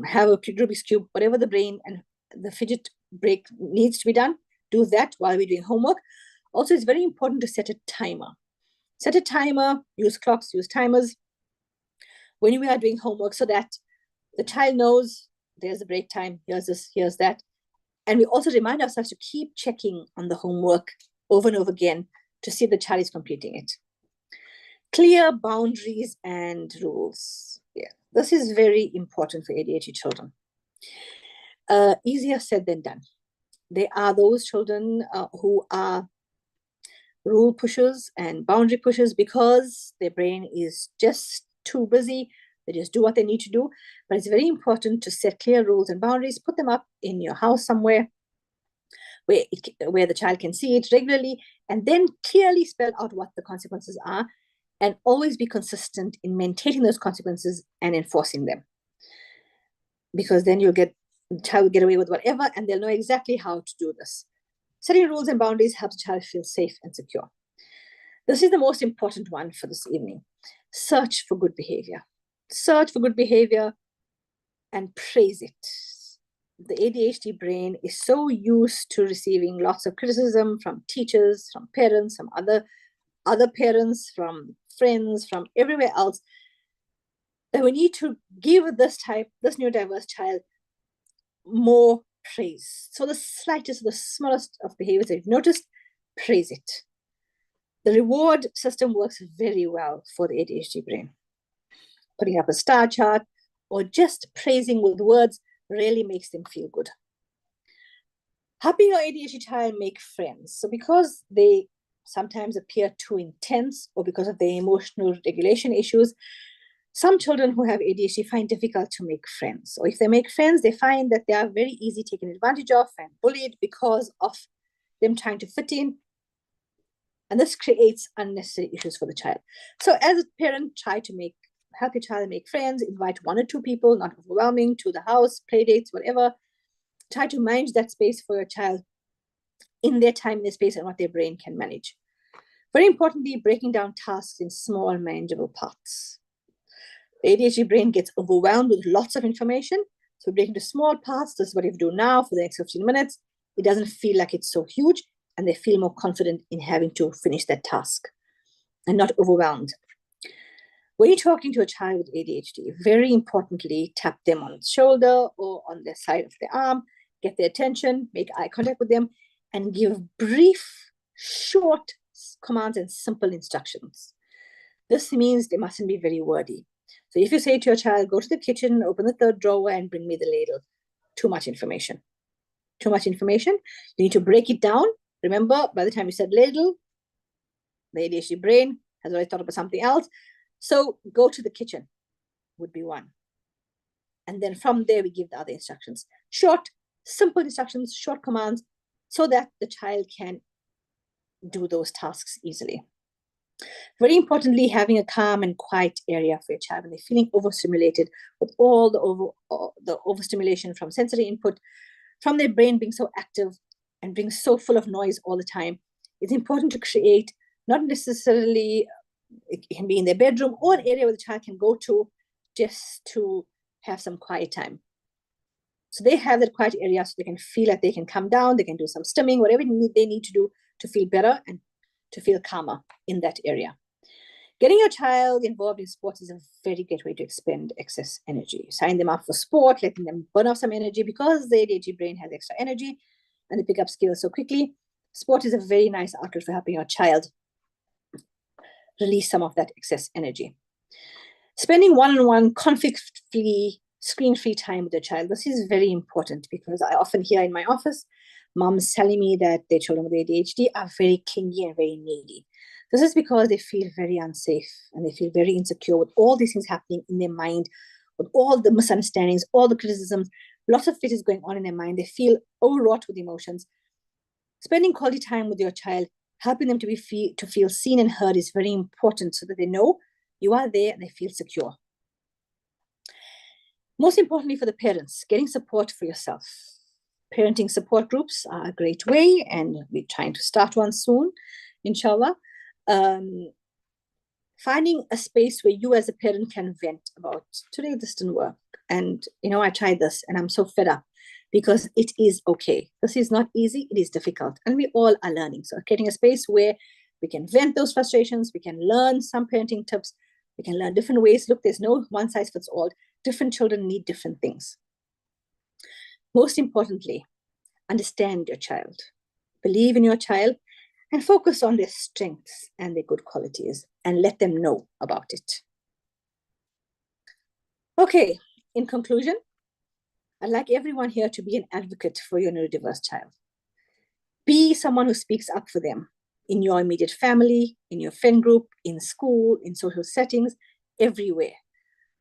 have a Rubik's Cube, whatever the brain and the fidget break needs to be done, do that while we're doing homework. Also, it's very important to set a timer. Set a timer, use clocks, use timers when we are doing homework so that the child knows there's a break time, here's this, here's that. And we also remind ourselves to keep checking on the homework over and over again to see if the child is completing it. Clear boundaries and rules. Yeah, this is very important for ADHD children. Easier said than done. There are those children who are rule pushers and boundary pushers because their brain is just too busy. They just do what they need to do. But it's very important to set clear rules and boundaries, put them up in your house somewhere where the child can see it regularly, and then clearly spell out what the consequences are, and always be consistent in maintaining those consequences and enforcing them. Because then the child will get away with whatever, and they'll know exactly how to do this. Setting rules and boundaries helps the child feel safe and secure. This is the most important one for this evening. Search for good behavior. Search for good behavior and praise it. The ADHD brain is so used to receiving lots of criticism from teachers, from parents, from other parents, from friends, from everywhere else, that we need to give this neurodiverse child more praise. So the slightest, the smallest of behaviors that you've noticed, praise it. The reward system works very well for the ADHD brain. Putting up a star chart or just praising with words really makes them feel good. Helping your ADHD child make friends. So because they sometimes appear too intense or because of their emotional regulation issues, some children who have ADHD find it difficult to make friends. Or if they make friends, they find that they are very easy taken advantage of and bullied because of them trying to fit in. And this creates unnecessary issues for the child. So as a parent, try to help your child make friends, invite 1 or 2 people, not overwhelming, to the house, play dates, whatever. Try to manage that space for your child in their time, in their space, and what their brain can manage. Very importantly, breaking down tasks in small, manageable parts. The ADHD brain gets overwhelmed with lots of information. So break into small parts. This is what you have to do now for the next 15 minutes. It doesn't feel like it's so huge, and they feel more confident in having to finish that task and not overwhelmed. When you're talking to a child with ADHD, very importantly, tap them on the shoulder or on the side of their arm, get their attention, make eye contact with them, and give brief, short commands and simple instructions. This means they mustn't be very wordy. So if you say to your child, go to the kitchen, open the 3rd drawer and bring me the ladle, too much information. Too much information. You need to break it down. Remember, by the time you said ladle, the ADHD brain has already thought about something else. So go to the kitchen would be one. And then from there, we give the other instructions. Short, simple instructions, short commands, so that the child can do those tasks easily. Very importantly, having a calm and quiet area for your child when they're feeling overstimulated with all the overstimulation from sensory input, from their brain being so active and being so full of noise all the time. It's important to create, not necessarily, it can be in their bedroom or an area where the child can go to just to have some quiet time. So they have that quiet area so they can feel like they can come down, they can do some stimming, whatever they need to do to feel better and to feel calmer in that area. Getting your child involved in sports is a very great way to expend excess energy. Sign them up for sport, letting them burn off some energy because the ADHD brain has extra energy and they pick up skills so quickly. Sport is a very nice outlet for helping your child release some of that excess energy. Spending one-on-one conflict-free screen-free time with your child. This is very important because I often hear in my office, moms telling me that their children with ADHD are very clingy and very needy. This is because they feel very unsafe and they feel very insecure with all these things happening in their mind, with all the misunderstandings, all the criticisms, lots of it is going on in their mind. They feel overwrought with emotions. Spending quality time with your child, helping them to feel seen and heard is very important so that they know you are there and they feel secure. Most importantly for the parents, getting support for yourself. Parenting support groups are a great way, and we're trying to start one soon, inshallah. Finding a space where you as a parent can vent about, today this didn't work, and I tried this and I'm so fed up, because it is okay. This is not easy, it is difficult, and we all are learning. So getting a space where we can vent those frustrations, we can learn some parenting tips, we can learn different ways. Look, there's no one size fits all. Different children need different things. Most importantly, understand your child, believe in your child, and focus on their strengths and their good qualities, and let them know about it. Okay, in conclusion, I'd like everyone here to be an advocate for your neurodiverse child. Be someone who speaks up for them in your immediate family, in your friend group, in school, in social settings, everywhere.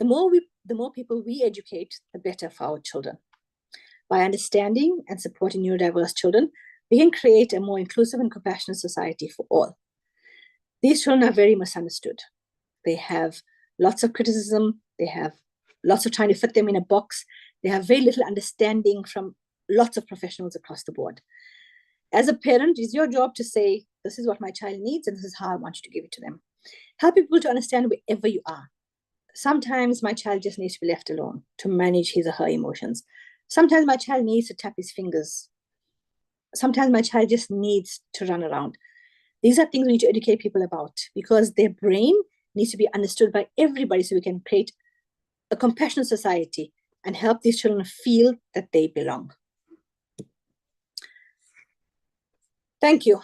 The more people we educate, the better for our children. By understanding and supporting neurodiverse children, we can create a more inclusive and compassionate society for all. These children are very misunderstood. They have lots of criticism. They have lots of trying to fit them in a box. They have very little understanding from lots of professionals across the board. As a parent, it's your job to say, this is what my child needs, and this is how I want you to give it to them. Help people to understand wherever you are. Sometimes my child just needs to be left alone to manage his or her emotions. Sometimes my child needs to tap his fingers. Sometimes my child just needs to run around. These are things we need to educate people about, because their brain needs to be understood by everybody so we can create a compassionate society and help these children feel that they belong. Thank you.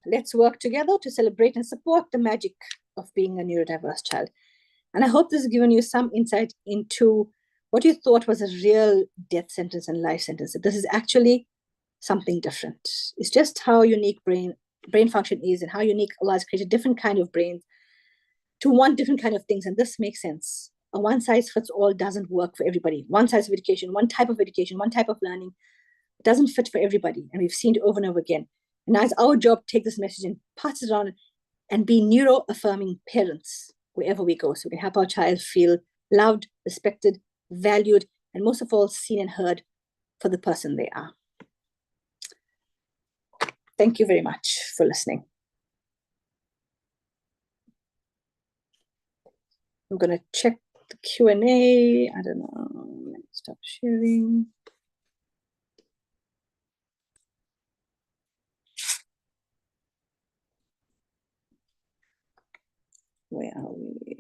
Let's work together to celebrate and support the magic of being a neurodiverse child. And I hope this has given you some insight into what you thought was a real death sentence and life sentence. This is actually something different. It's just how unique brain function is, and how unique Allah has created different kind of brains to want different kind of things. And this makes sense. A one size fits all doesn't work for everybody. One size of education, one type of education, one type of learning doesn't fit for everybody. And we've seen it over and over again. And now it's our job to take this message and pass it on and be neuro-affirming parents wherever we go, so we can help our child feel loved, respected, valued, and most of all, seen and heard for the person they are. Thank you very much for listening. I'm going to check the Q&A. I don't know. Let me stop sharing. Where are we?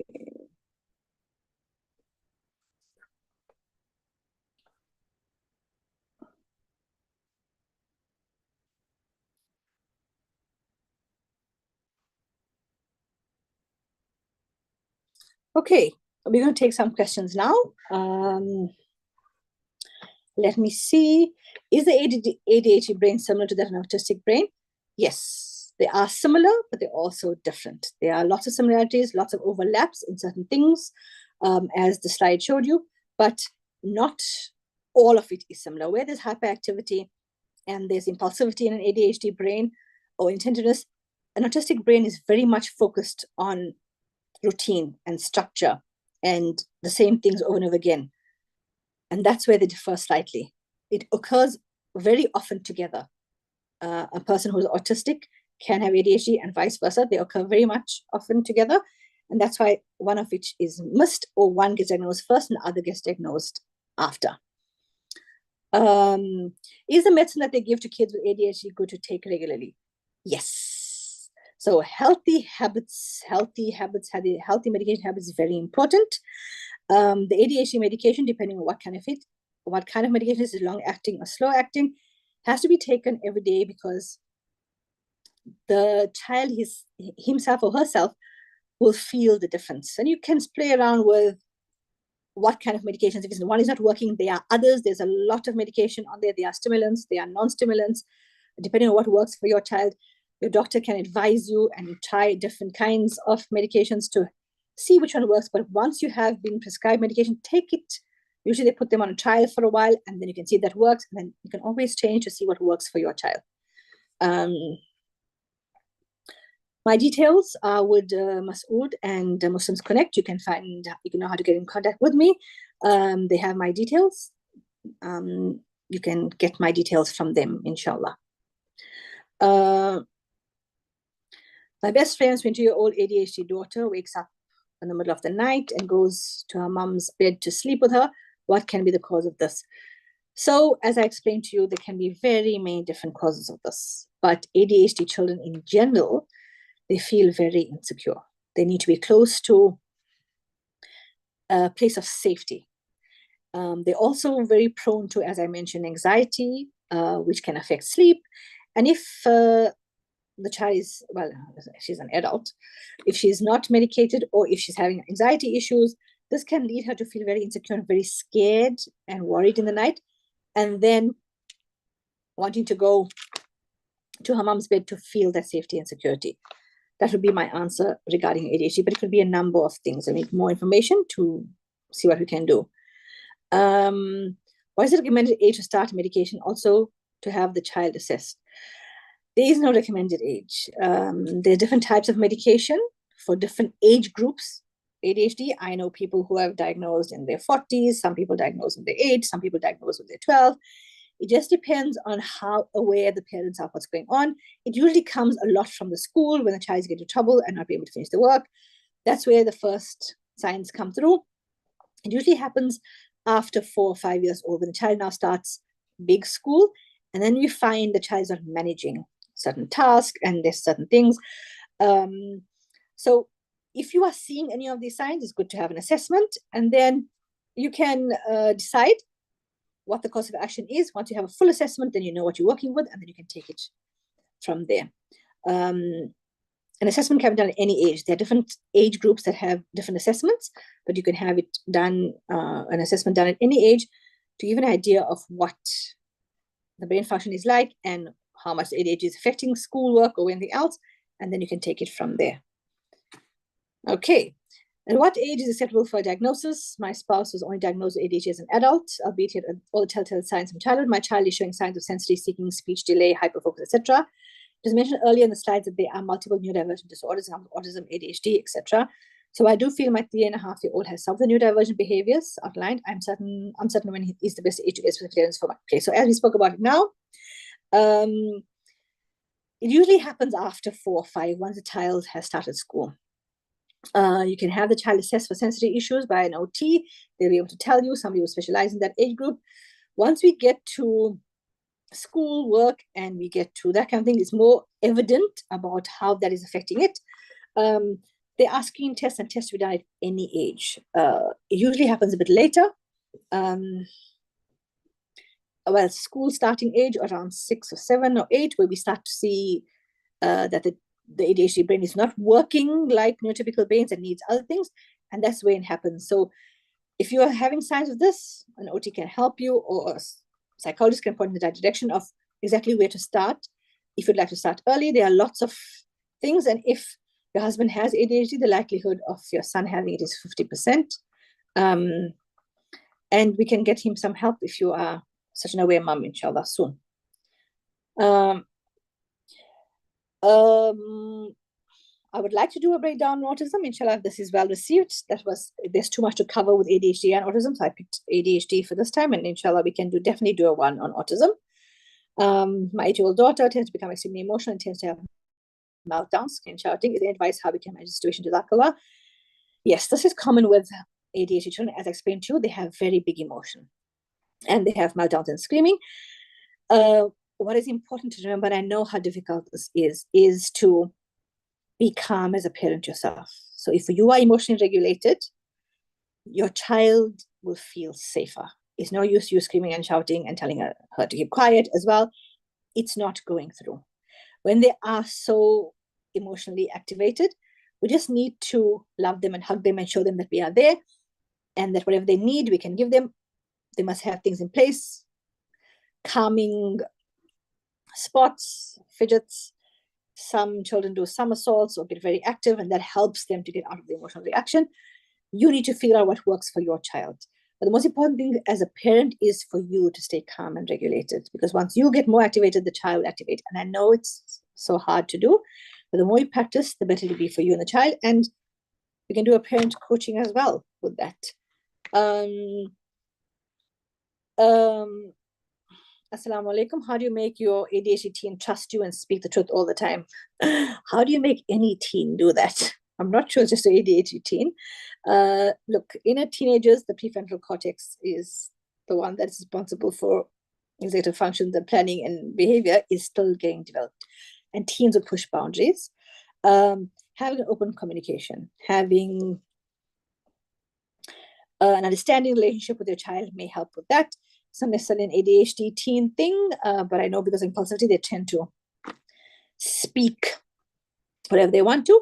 Okay, we're going to take some questions now. Let me see. Is the ADHD brain similar to that of an autistic brain? Yes, they are similar, but they're also different. There are lots of similarities, lots of overlaps in certain things, as the slide showed you, but not all of it is similar. Where there's hyperactivity and there's impulsivity in an ADHD brain or intentiveness, an autistic brain is very much focused on routine and structure and the same things over and over again. And that's where they differ slightly. It occurs very often together. A person who's autistic can have ADHD and vice versa. They occur very much often together. And that's why one of which is missed, or one gets diagnosed first and the other gets diagnosed after. Is the medicine that they give to kids with ADHD good to take regularly? Yes. So healthy medication habits is very important. The ADHD medication, depending on what kind of medication is long acting or slow acting, has to be taken every day, because the child himself or herself will feel the difference. And you can play around with what kind of medications. If one is not working, there are others. There's a lot of medication on there. There are stimulants, there are non-stimulants. Depending on what works for your child, your doctor can advise you and try different kinds of medications to see which one works. But once you have been prescribed medication, take it. Usually they put them on a trial for a while, and then you can see if that works, and then you can always change to see what works for your child. My details are with Masood and Muslims Connect. You can know how to get in contact with me. They have my details. You can get my details from them, inshallah. My best friend's 20-year-old ADHD daughter wakes up in the middle of the night and goes to her mom's bed to sleep with her. What can be the cause of this? So, as I explained to you, there can be very many different causes of this. But ADHD children in general, they feel very insecure. They need to be close to a place of safety. They're also very prone to, as I mentioned, anxiety, which can affect sleep. And if the child is, well, she's an adult, if she's not medicated or if she's having anxiety issues, this can lead her to feel very insecure and very scared and worried in the night, and then wanting to go to her mom's bed to feel that safety and security. That would be my answer regarding ADHD, but it could be a number of things. I need more information to see what we can do. What is the recommended age to start medication? Also, to have the child assessed. There is no recommended age. There are different types of medication for different age groups. ADHD, I know people who have diagnosed in their 40s, some people diagnosed in their 8, some people diagnosed in their 12. It just depends on how aware the parents are of what's going on. It usually comes a lot from the school when the child gets into trouble and not be able to finish the work. That's where the first signs come through. It usually happens after 4 or 5 years old when the child now starts big school, and then we find the child is not managing certain tasks and there's certain things. So if you are seeing any of these signs, it's good to have an assessment, and then you can decide what the course of action is. Once you have a full assessment, then you know what you're working with, and then you can take it from there. An assessment can be done at any age. There are different age groups that have different assessments, but you can have it done, an assessment done at any age to give an idea of what the brain function is like and how much ADHD is affecting schoolwork or anything else, and then you can take it from there. Okay. At what age is acceptable for a diagnosis? My spouse was only diagnosed with ADHD as an adult, albeit he had all the telltale signs from childhood. My child is showing signs of sensory seeking, speech delay, hyperfocus, etc. It was mentioned earlier in the slides that there are multiple neurodivergent disorders, autism, ADHD, etc. So I do feel my 3.5-year-old has some of the neurodivergent behaviors outlined. I'm certain when he is the best age to get specific evidence for my case. So as we spoke about it now, it usually happens after 4 or 5, once the child has started school. You can have the child assessed for sensory issues by an OT. They'll be able to tell you. Somebody will specialize in that age group. Once we get to school, work, and we get to that kind of thing, it's more evident about how that is affecting it. They are screen tests and tests to be done at any age. It usually happens a bit later. Well, school starting age around 6 or 7 or 8, where we start to see that the ADHD brain is not working like neurotypical brains and needs other things, and that's when it happens. So if you are having signs of this, an OT can help you, or a psychologist can point in the right direction of exactly where to start. If you'd like to start early, there are lots of things, and if your husband has ADHD, the likelihood of your son having it is 50%. And we can get him some help if you are such an aware mom, inshallah, soon. I would like to do a breakdown on autism. Inshallah, if this is well received. There's too much to cover with ADHD and autism, so I picked ADHD for this time, and inshallah, we can definitely do a one on autism. My 8-year-old daughter tends to become extremely emotional and tends to have meltdowns, screaming, shouting. Is there advice how we can manage the situation? Jazakallah. Yes, this is common with ADHD children. As I explained to you, they have very big emotion, and they have meltdowns and screaming. What is important to remember, and I know how difficult this is to be calm as a parent yourself. So if you are emotionally regulated, your child will feel safer. It's no use you screaming and shouting and telling her to keep quiet as well. It's not going through. When they are so emotionally activated, we just need to love them and hug them and show them that we are there. and that whatever they need, we can give them. They must have things in place, calming spots, fidgets. Some children do somersaults or get very active, and that helps them to get out of the emotional reaction. You need to figure out what works for your child. But the most important thing as a parent is for you to stay calm and regulated, because once you get more activated, the child will activate. And I know it's so hard to do, but the more you practice, the better it'll be for you and the child. And we can do a parent coaching as well with that. Assalamu alaikum. How do you make your ADHD teen trust you and speak the truth all the time? How do you make any teen do that? I'm not sure it's just an ADHD teen. Look, in a teenagers, the prefrontal cortex is the one that's responsible for executive functions and planning and behavior is still getting developed. And teens will push boundaries. Having an open communication, having an understanding relationship with your child may help with that. It's not necessarily an ADHD teen thing, but I know because of impulsivity, they tend to speak whatever they want to.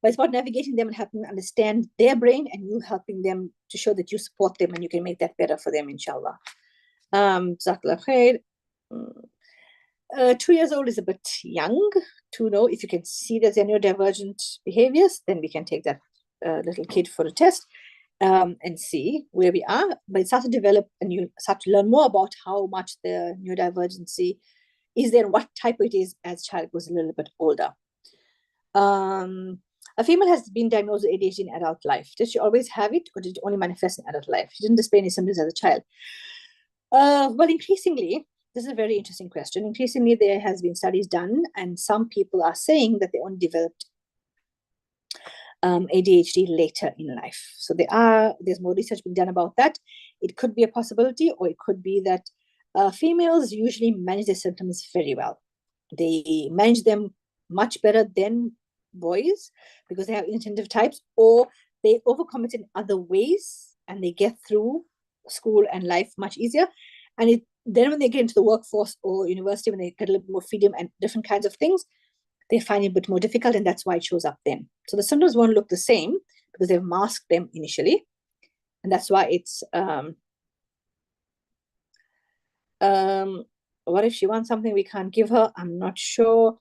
But it's about navigating them and helping them understand their brain, and you helping them to show that you support them and you can make that better for them, inshallah. 2 years old is a bit young to know. If you can see that they're neurodivergent behaviors, then we can take that little kid for a test and see where we are. But it starts to develop, and you start to learn more about how much the neurodivergency is there and what type it is as child goes a little bit older. A female has been diagnosed with ADHD in adult life. Did she always have it, or did it only manifest in adult life? She didn't display any symptoms as a child. Well, increasingly, this is a very interesting question. Increasingly, there has been studies done, and some people are saying that they only developed ADHD later in life. So there's more research being done about that. It could be a possibility, or it could be that females usually manage their symptoms very well. They manage them much better than boys because they have inattentive types, or they overcome it in other ways and they get through school and life much easier. And then when they get into the workforce or university, when they get a little bit more freedom and different kinds of things, they find it a bit more difficult, and that's why it shows up then. So the symptoms won't look the same because they've masked them initially. And that's why it's, what if she wants something we can't give her? I'm not sure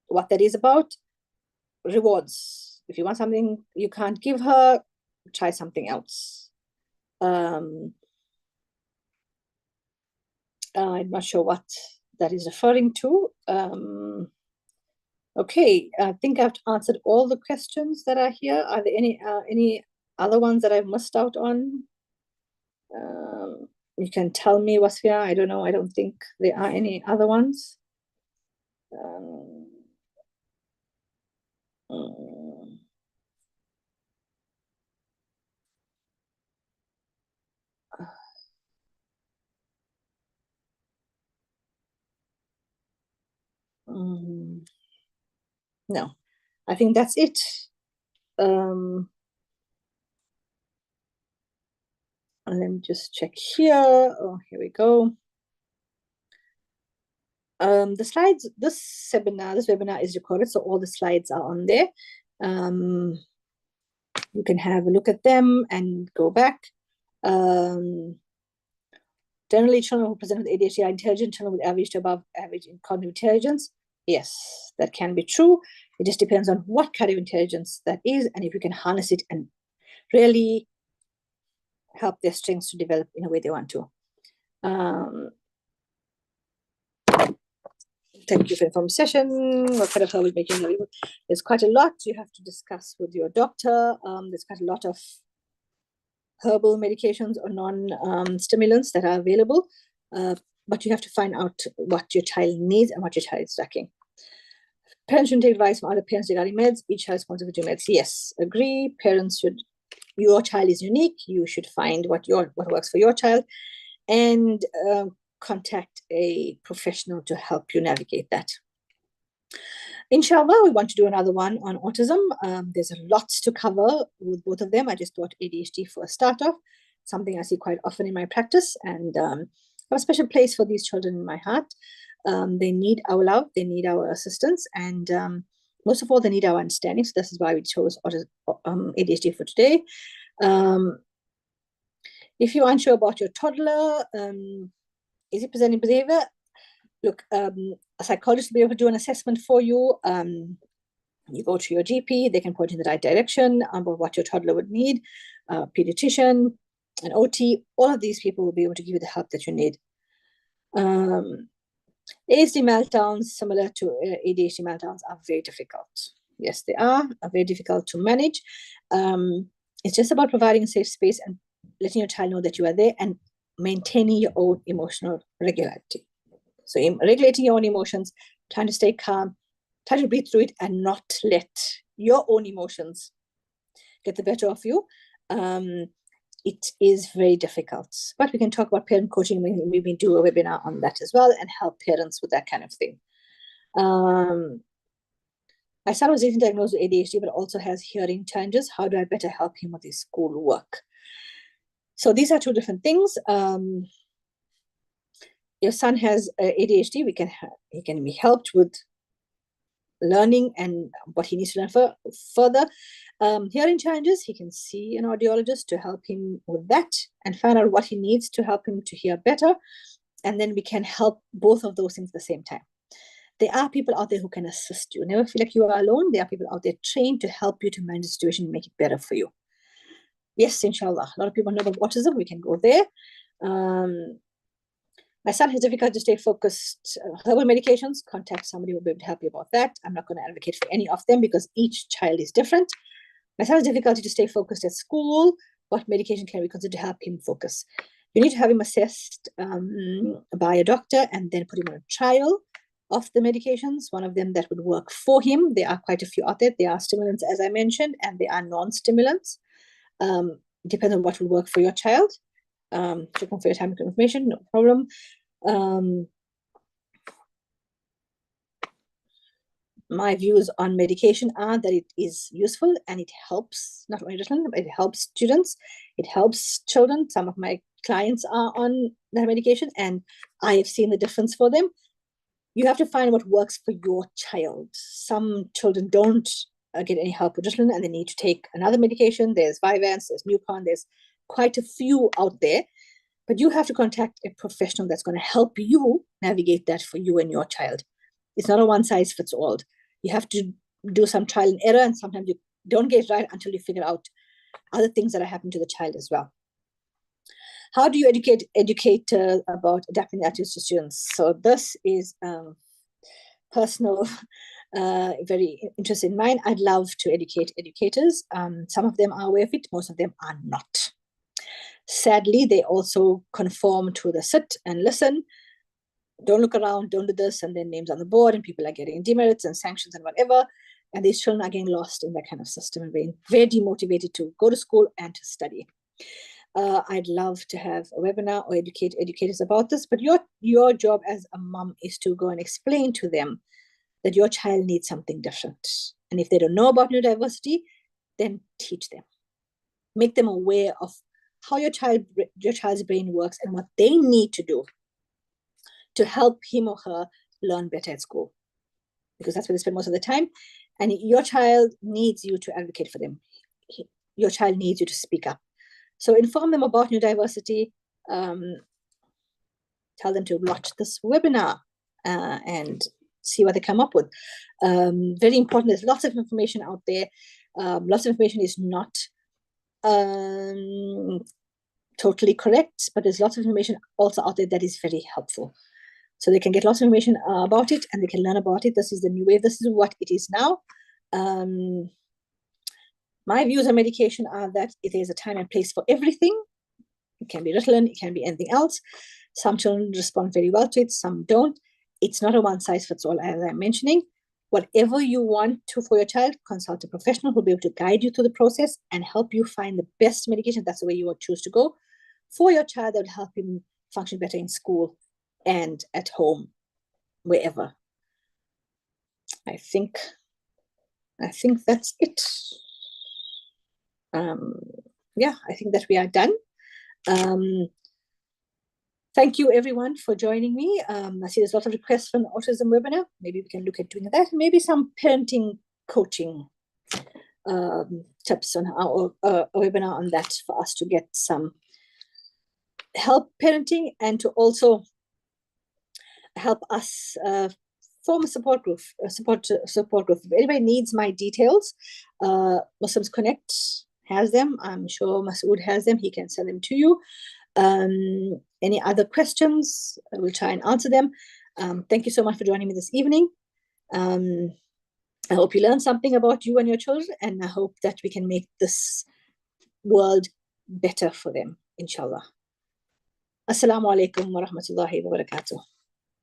what that is about. Rewards. If you want something you can't give her, try something else. I'm not sure what that is referring to. Okay, I think I've answered all the questions that are here. Are there any other ones that I've missed out on? You can tell me, Wasfia. I don't know. I don't think there are any other ones. No, I think that's it. And let me just check here. Oh, here we go. The slides, this webinar is recorded, so all the slides are on there. You can have a look at them and go back. Generally, children who present with ADHD are intelligent, children with average to above average in cognitive intelligence. Yes, that can be true. It just depends on what kind of intelligence that is, and if you can harness it and really help their strengths to develop in a way they want to. Thank you for the informed session. What kind of help will make you available? There's quite a lot you have to discuss with your doctor. There's quite a lot of herbal medications or non-stimulants that are available, but you have to find out what your child needs and what your child is lacking. Parents should take advice from other parents regarding meds. Each child is responsible for meds. Yes, agree. Parents should. Your child is unique. You should find what works for your child, and contact a professional to help you navigate that. Inshallah, we want to do another one on autism. There's a lot to cover with both of them. I just thought ADHD for a start off, something I see quite often in my practice, and I have a special place for these children in my heart. They need our love, they need our assistance, and most of all, they need our understanding. So this is why we chose ADHD for today. If you're unsure about your toddler, is he presenting behavior? Look, a psychologist will be able to do an assessment for you. You go to your GP, they can point you in the right direction about what your toddler would need, pediatrician, an OT, all of these people will be able to give you the help that you need. ADHD meltdowns, similar to ADHD meltdowns, are very difficult. Yes, they are very difficult to manage. It's just about providing a safe space and letting your child know that you are there and maintaining your own emotional regularity. So regulating your own emotions, trying to stay calm, try to breathe through it and not let your own emotions get the better of you. It is very difficult, but we can talk about parent coaching. We do a webinar on that as well and help parents with that kind of thing. My son was recently diagnosed with ADHD, but also has hearing challenges. How do I better help him with his schoolwork? So these are two different things. Your son has ADHD. He can be helped with learning and what he needs to learn further. Hearing challenges, he can see an audiologist to help him with that and find out what he needs to help him to hear better. And then we can help both of those things at the same time. There are people out there who can assist you. Never feel like you are alone. There are people out there trained to help you to manage the situation and make it better for you. Yes, inshallah. A lot of people know about autism. We can go there. My son has difficulty to stay focused. Herbal medications, contact somebody who will be able to help you about that. I'm not going to advocate for any of them because each child is different. My son has difficulty to stay focused at school. What medication can we consider to help him focus? You need to have him assessed by a doctor and then put him on a trial of the medications. One of them that would work for him. There are quite a few out there. There are stimulants, as I mentioned, and there are non-stimulants. Depends on what will work for your child. Checking for your time information, no problem. My views on medication are that it is useful and it helps not only children, but it helps students, it helps children. Some of my clients are on that medication and I have seen the difference for them. You have to find what works for your child. Some children don't get any help with Ritalin and they need to take another medication. There's Vyvanse, there's Nupon, there's quite a few out there. But you have to contact a professional that's going to help you navigate that for you and your child. It's not a one-size-fits-all. You have to do some trial and error, and sometimes you don't get it right until you figure out other things that are happening to the child as well. How do you educate about adapting attitudes to students? So this is personal, very interest in mine. I'd love to educate educators. Some of them are aware of it, most of them are not. Sadly, they also conform to the sit and listen. Don't look around, don't do this, and then names on the board, and people are getting demerits and sanctions and whatever. And these children are getting lost in that kind of system and being very demotivated to go to school and to study. I'd love to have a webinar or educate educators about this, but your job as a mom is to go and explain to them that your child needs something different. And if they don't know about neurodiversity, then teach them. Make them aware of how your child's brain works and what they need to do to help him or her learn better at school. Because that's where they spend most of the time. And your child needs you to advocate for them. Your child needs you to speak up. So inform them about neurodiversity. Tell them to watch this webinar and see what they come up with. Very important. There's lots of information out there. Lots of information is not totally correct, but there's lots of information also out there that is very helpful. So they can get lots of information about it and they can learn about it. This is the new wave. This is what it is now. My views on medication are that there's a time and place for everything. It can be Ritalin, it can be anything else. Some children respond very well to it, some don't. It's not a one-size-fits-all, as I'm mentioning. Whatever you want to for your child, consult a professional who will be able to guide you through the process and help you find the best medication. That's the way you would choose to go for your child that will help him function better in school and at home, wherever. I think that's it. Yeah, I think that we are done. Thank you everyone for joining me. I see there's a lot of requests from the autism webinar. Maybe we can look at doing that. Maybe some parenting coaching tips on our webinar on that for us to get some help parenting and to also help us form a support group. If anybody needs my details, Muslims Connect has them. I'm sure Masood has them. He can send them to you. Any other questions, I will try and answer them. Thank you so much for joining me this evening. I hope you learned something about you and your children, and I hope that we can make this world better for them, inshallah. Assalamu alaikum wa rahmatullahi wa barakatuh.